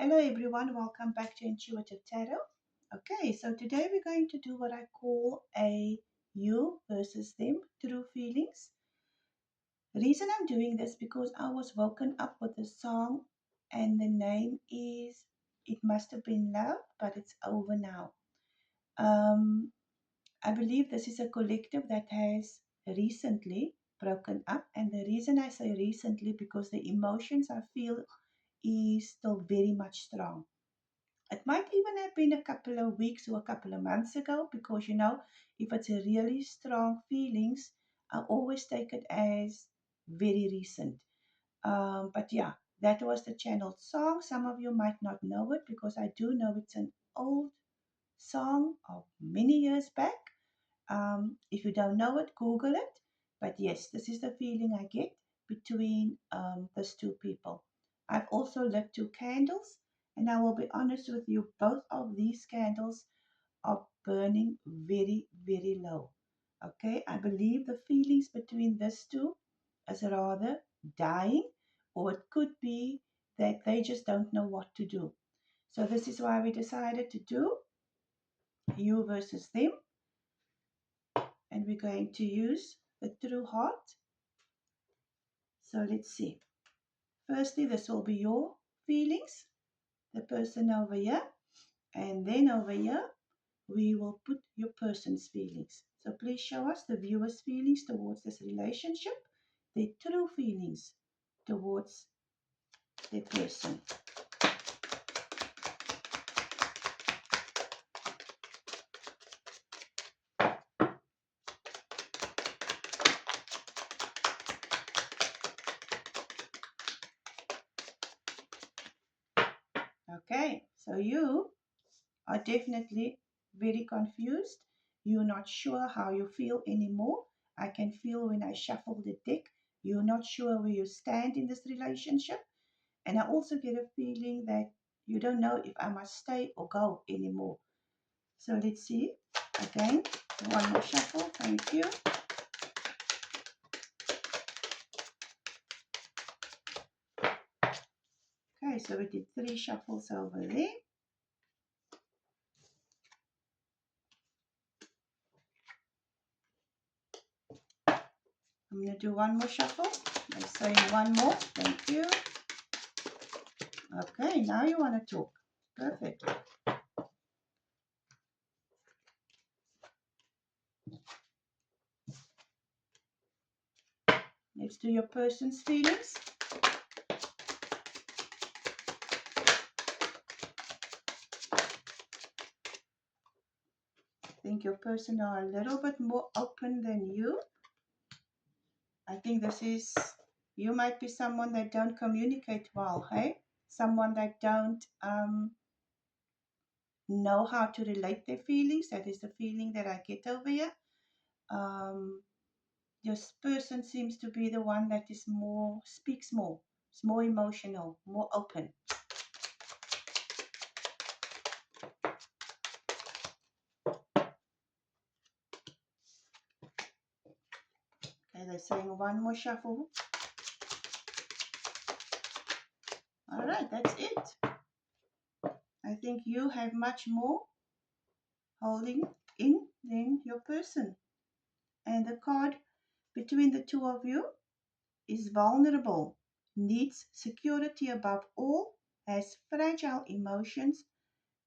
Hello everyone, welcome back to Intuitive Tarot. Okay, so today we're going to do what I call a you versus them through feelings. The reason I'm doing this because I was woken up with a song and the name is It Must Have Been Love, but it's over now. Um, I believe this is a collective that has recently broken up, and the reason I say recently because the emotions I feel is still very much strong. It might even have been a couple of weeks or a couple of months ago because, if it's a really strong feelings, I always take it as very recent. But yeah, that was the channeled song. Some of you might not know it because I do know it's an old song of many years back. If you don't know it, Google it. But yes, this is the feeling I get between these two people. I've also lit two candles, and I will be honest with you, both of these candles are burning very, very low. Okay, I believe the feelings between these two is rather dying, or it could be that they just don't know what to do. So, this is why we decided to do you versus them, and we're going to use the true heart. So let's see. Firstly, this will be your feelings, the person over here, and then over here, we will put your person's feelings. So please show us the viewer's feelings towards this relationship, their true feelings towards their person. Okay, so you are definitely very confused. You're not sure how you feel anymore. I can feel when I shuffle the deck. You're not sure where you stand in this relationship. And I also get a feeling that you don't know if I must stay or go anymore. So let's see. Again, one more shuffle. Thank you. Okay, so we did 3 shuffles over there. I'm going to do one more shuffle. I'm saying one more. Thank you. Okay, now you want to talk. Perfect. Let's do your person's feelings. I think your person are a little bit more open than you. I think this is, you might be someone that don't communicate well, hey? Someone that don't know how to relate their feelings. That is the feeling that I get over here. Um, this person seems to be the one that is more, speaks more, is more emotional, more open. Okay, they're saying one more shuffle. All right, that's it. I think you have much more holding in than your person. And the card between the two of you is vulnerable, needs security above all, has fragile emotions,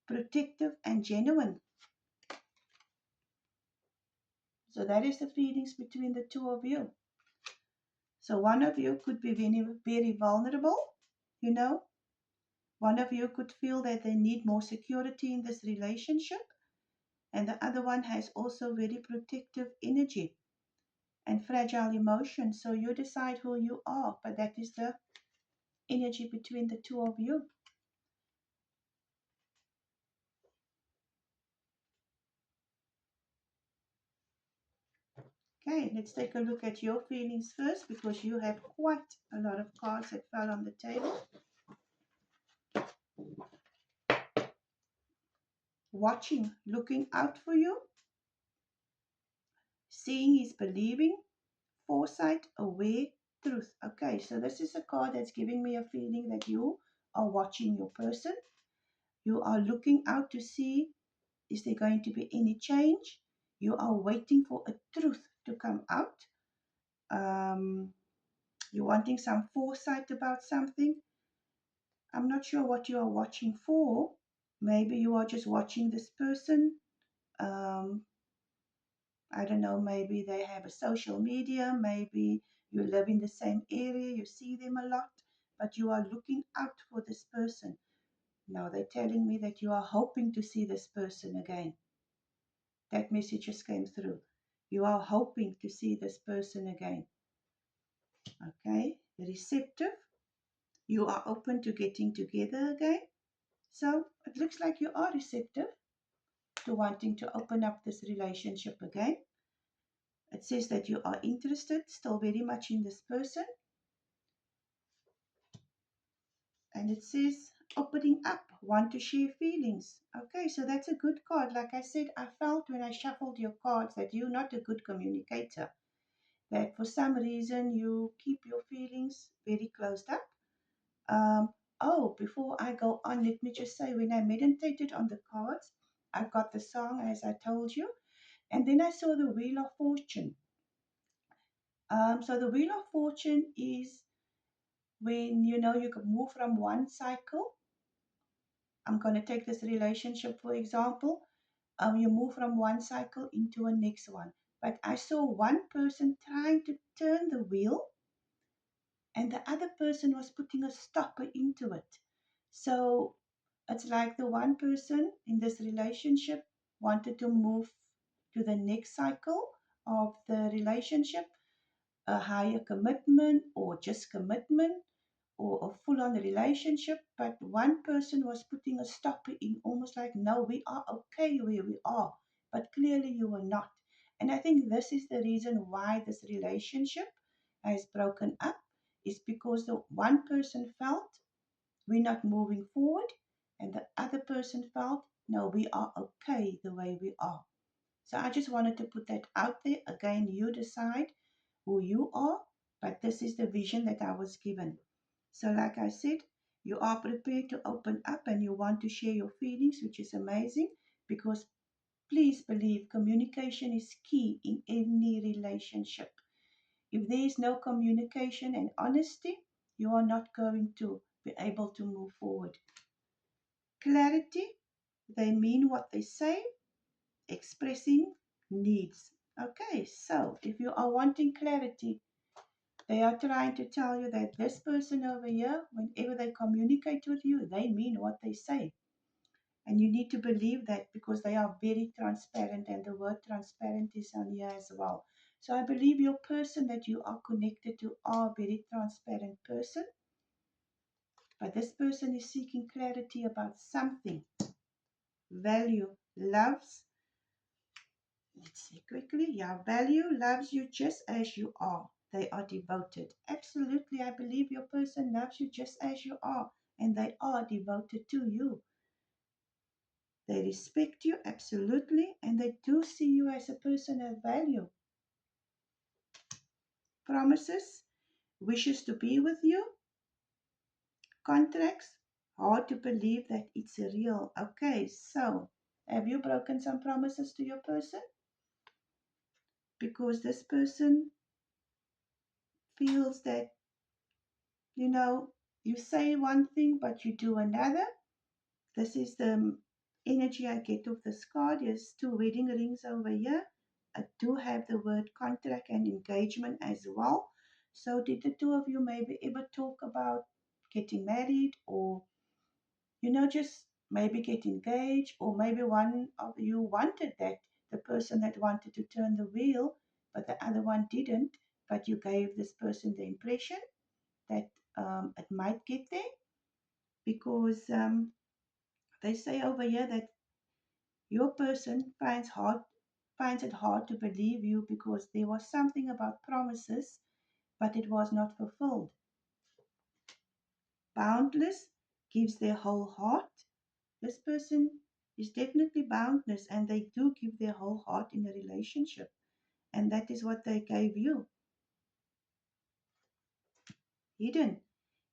protective and genuine. So that is the feelings between the two of you. So one of you could be very, very vulnerable, you know. One of you could feel that they need more security in this relationship, and the other one has also very protective energy and fragile emotions. So you decide who you are, but that is the energy between the two of you. Okay, let's take a look at your feelings first because you have quite a lot of cards that fell on the table. Watching, looking out for you. Seeing is believing. Foresight, aware, truth. Okay, so this is a card that's giving me a feeling that you are watching your person. You are looking out to see, is there going to be any change? You are waiting for a truth to come out. Um, you're wanting some foresight about something. I'm not sure what you are watching for. Maybe you are just watching this person. Um, I don't know, maybe they have a social media, maybe you live in the same area, you see them a lot, but you are looking out for this person. Now they're telling me that you are hoping to see this person again. That message just came through. You are hoping to see this person again. Okay, receptive. You are open to getting together again. So it looks like you are receptive to wanting to open up this relationship again. It says that you are interested still very much in this person. And it says opening up, want to share feelings. Okay, so that's a good card. Like I said, I felt when I shuffled your cards that you're not a good communicator, that for some reason you keep your feelings very closed up. Um, oh, before I go on, let me just say when I meditated on the cards, I got the song as I told you, and then I saw the Wheel of Fortune. So the Wheel of Fortune is when you can move from one cycle. I'm going to take this relationship for example. You move from one cycle into a next one. But I saw one person trying to turn the wheel, and the other person was putting a stopper into it. So it's like the one person in this relationship wanted to move to the next cycle of the relationship, a higher commitment or just commitment or a full on relationship, but one person was putting a stopper in, almost like, no, we are okay where we are, but clearly you were not. And I think this is the reason why this relationship has broken up, is because the one person felt we're not moving forward, and the other person felt, no, we are okay the way we are. So I just wanted to put that out there. Again, you decide who you are, but this is the vision that I was given. So, like I said, you are prepared to open up and you want to share your feelings, which is amazing because please believe communication is key in any relationship. If there is no communication and honesty, you are not going to be able to move forward. Clarity, they mean what they say, expressing needs. Okay, so if you are wanting clarity, they are trying to tell you that this person over here, whenever they communicate with you, they mean what they say. And you need to believe that because they are very transparent, and the word transparent is on here as well. So I believe your person that you are connected to are a very transparent person. But this person is seeking clarity about something. Value, loves, let's see quickly. Yeah, value loves you just as you are. They are devoted. Absolutely, I believe your person loves you just as you are, and they are devoted to you. They respect you, absolutely, and they do see you as a person of value. Promises, wishes to be with you, contracts, hard to believe that it's real. Okay, so have you broken some promises to your person? Because this person feels that you know, you say one thing but you do another. This is the energy I get of this card. There's two wedding rings over here. I do have the word contract and engagement as well. So did the two of you maybe ever talk about getting married, or just maybe get engaged, or maybe one of you wanted that, the person that wanted to turn the wheel, but the other one didn't, but you gave this person the impression that it might get there, because they say over here that your person finds it hard to believe you because there was something about promises, but it was not fulfilled. Boundless gives their whole heart. This person is definitely boundless, and they do give their whole heart in a relationship, and that is what they gave you. Hidden,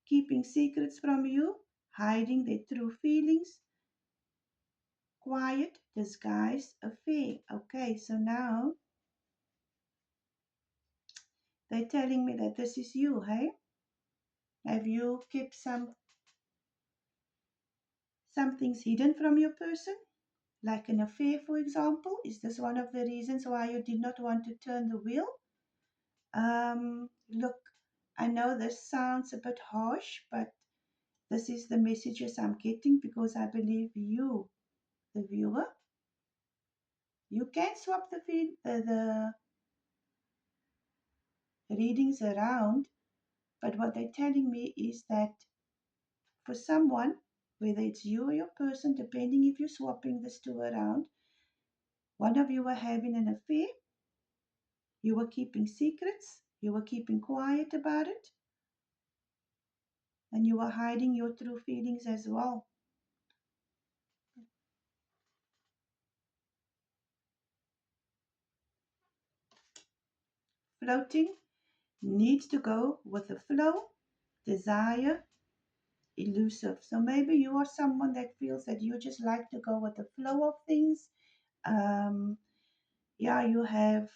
keeping secrets from you, hiding their true feelings, quiet, disguised affair. Okay, so now they're telling me that this is you, hey? Have you kept some things hidden from your person? Like an affair, for example? Is this one of the reasons why you did not want to turn the wheel? Look, I know this sounds a bit harsh, but this is the messages I'm getting because I believe you, the viewer, you can swap the readings around, but what they're telling me is that for someone, whether it's you or your person, depending if you're swapping this two around, one of you were having an affair, you were keeping secrets, you were keeping quiet about it, and you were hiding your true feelings as well. Floating needs to go with the flow, desire, elusive. So maybe you are someone that feels that you just like to go with the flow of things. Um, yeah, you have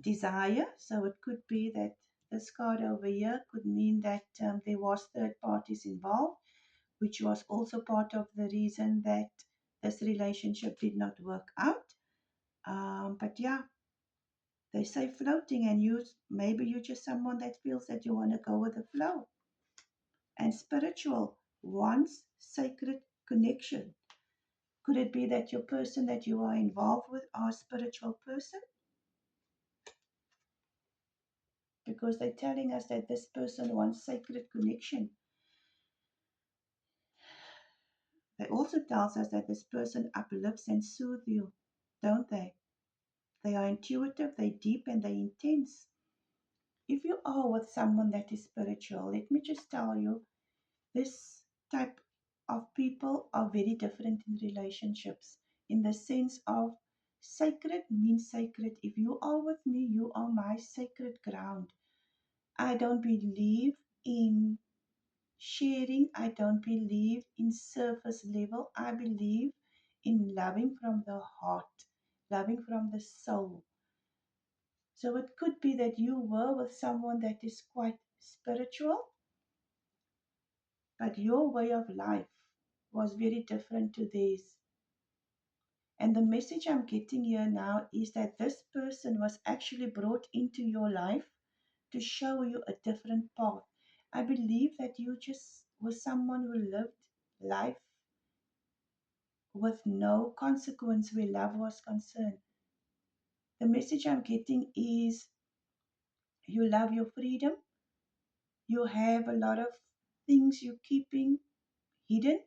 desire. So it could be that this card over here could mean that there was third parties involved, which was also part of the reason that this relationship did not work out. But yeah, they say floating, and you maybe you're just someone that feels that you want to go with the flow. And spiritual wants sacred connection. Could it be that your person that you are involved with are a spiritual person? Because they're telling us that this person wants sacred connection. They also tells us that this person uplifts and soothes you, don't they? They are intuitive, they deep, and they intense. If you are with someone that is spiritual, let me just tell you, this type of people are very different in relationships in the sense of sacred means sacred. If you are with me, you are my sacred ground. I don't believe in sharing. I don't believe in surface level. I believe in loving from the heart, loving from the soul. So it could be that you were with someone that is quite spiritual, but your way of life was very different to theirs. And the message I'm getting here now is that this person was actually brought into your life to show you a different path. I believe that you just were someone who lived life with no consequence where love was concerned. The message I'm getting is you love your freedom, you have a lot of things you're keeping hidden.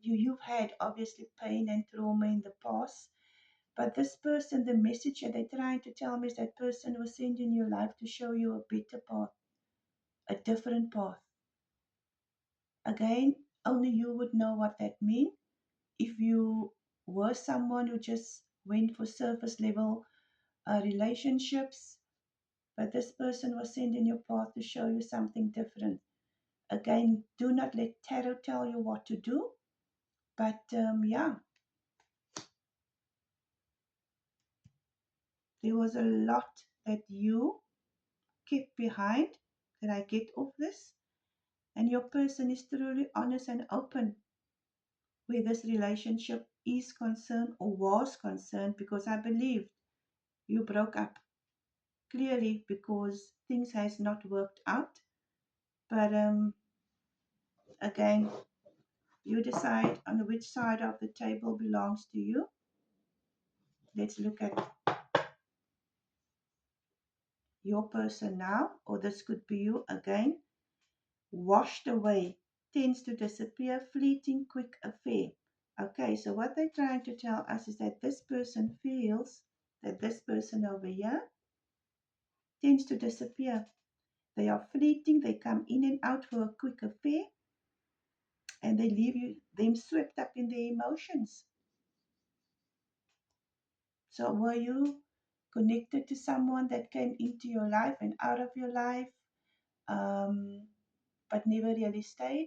You've had obviously pain and trauma in the past, but this person, the message that they're trying to tell me is that person was sent in your life to show you a better path, a different path. Again, only you would know what that means. If you were someone who just went for surface level relationships, but this person was sent in your path to show you something different. Again, do not let tarot tell you what to do, but yeah, there was a lot that you kept behind that I get off this, and your person is truly honest and open where this relationship is concerned or was concerned, because I believe you broke up clearly because things has not worked out. But again, you decide on which side of the table belongs to you. Let's look at your person now, or this could be you again. Washed away, tends to disappear, fleeting, quick affair. Okay, so what they're trying to tell us is that this person feels that this person over here tends to disappear. They are fleeting, they come in and out for a quick affair, and they leave you them swept up in their emotions. So were you connected to someone that came into your life and out of your life? Um, but never really stayed,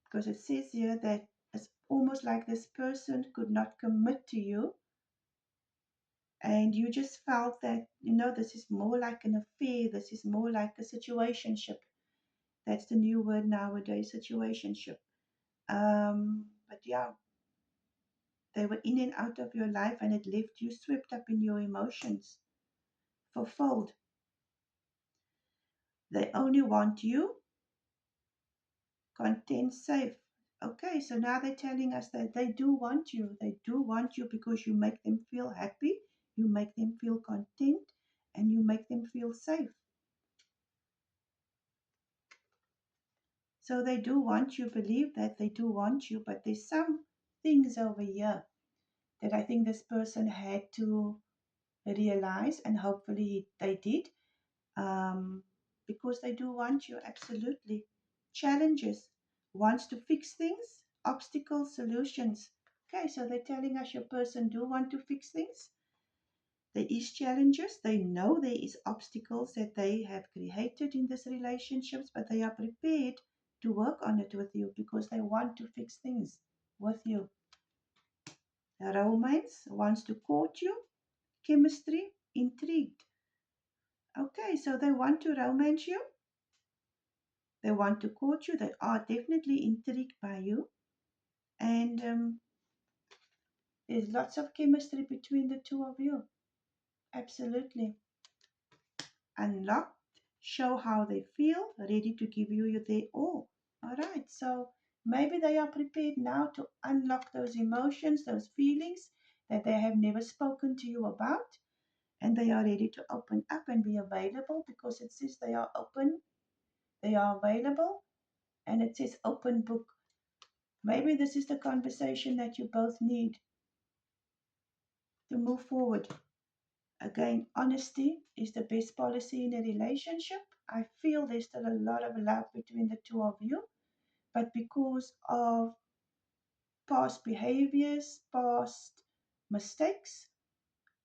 because it says here that it's almost like this person could not commit to you, and you just felt that, this is more like an affair, this is more like a situationship. That's the new word nowadays, situationship. But yeah, they were in and out of your life, and it left you swept up in your emotions, fulfilled. They only want you content, safe. Okay, so now they're telling us that they do want you. They do want you because you make them feel happy, you make them feel content, and you make them feel safe. So they do want you, believe that they do want you, but there's some things over here that I think this person had to realize, and hopefully they did, um, because they do want you, absolutely. Challenges, wants to fix things, obstacles, solutions. Okay, so they're telling us your person do want to fix things. There is challenges. They know there is obstacles that they have created in these relationships, but they are prepared to work on it with you because they want to fix things with you. Romance wants to court you. Chemistry, intrigued. Okay, so they want to romance you. They want to court you. They are definitely intrigued by you. And there's lots of chemistry between the two of you. Absolutely. Unlocked, show how they feel, ready to give you their all. All right, so maybe they are prepared now to unlock those emotions, those feelings that they have never spoken to you about. And they are ready to open up and be available, because it says they are open, they are available, and it says open book. Maybe this is the conversation that you both need to move forward. Again, honesty is the best policy in a relationship. I feel there's still a lot of love between the two of you, but because of past behaviors, past mistakes,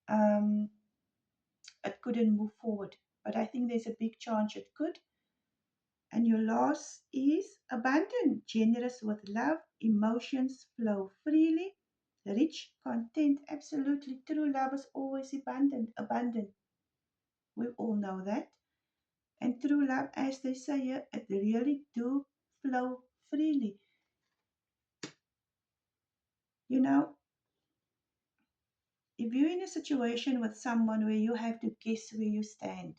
um, it couldn't move forward. But I think there's a big chance it could. And your last is abundant, generous with love, emotions flow freely, rich, content. Absolutely, true love is always abundant. Abundant. We all know that. And true love, as they say here, it really do flow freely. You know, if you're in a situation with someone where you have to guess where you stand,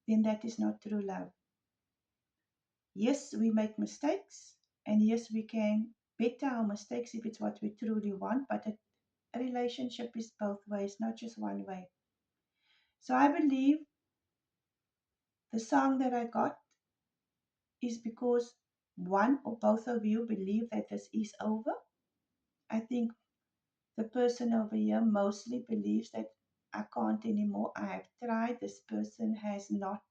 then that is not true love. Yes, we make mistakes, and yes, we can better our mistakes if it's what we truly want, but a relationship is both ways, not just one way. So I believe the song that I got is because one or both of you believe that this is over. I think the person over here mostly believes that I can't anymore. I have tried. This person has not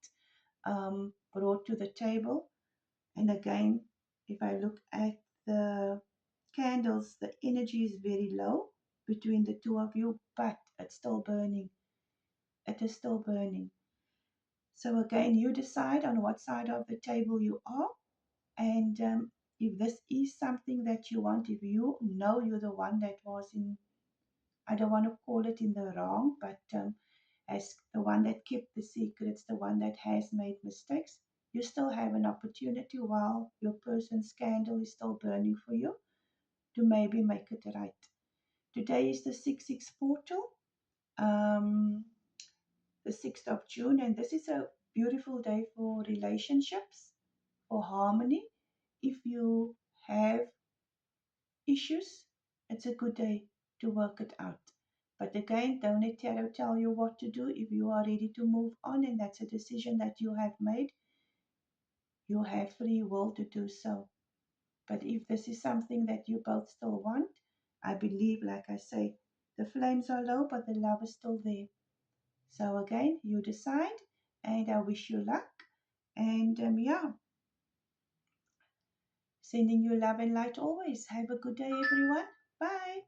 brought to the table. And again, if I look at the candles, the energy is very low between the two of you, but it's still burning. It is still burning. So again, you decide on what side of the table you are. And if this is something that you want, if you know you're the one that was in, I don't want to call it in the wrong, but as the one that kept the secrets, the one that has made mistakes, you still have an opportunity while your person's candle is still burning for you to maybe make it right. Today is the 6/6 portal, um, the 6th of June, and this is a beautiful day for relationships, for harmony. If you have issues, it's a good day to work it out. But again, don't let tarot tell you what to do. If you are ready to move on and that's a decision that you have made, you have free will to do so. But if this is something that you both still want, I believe, like I say, the flames are low, but the love is still there. So again, you decide, and I wish you luck. And yeah, sending you love and light always. Have a good day, everyone. Bye.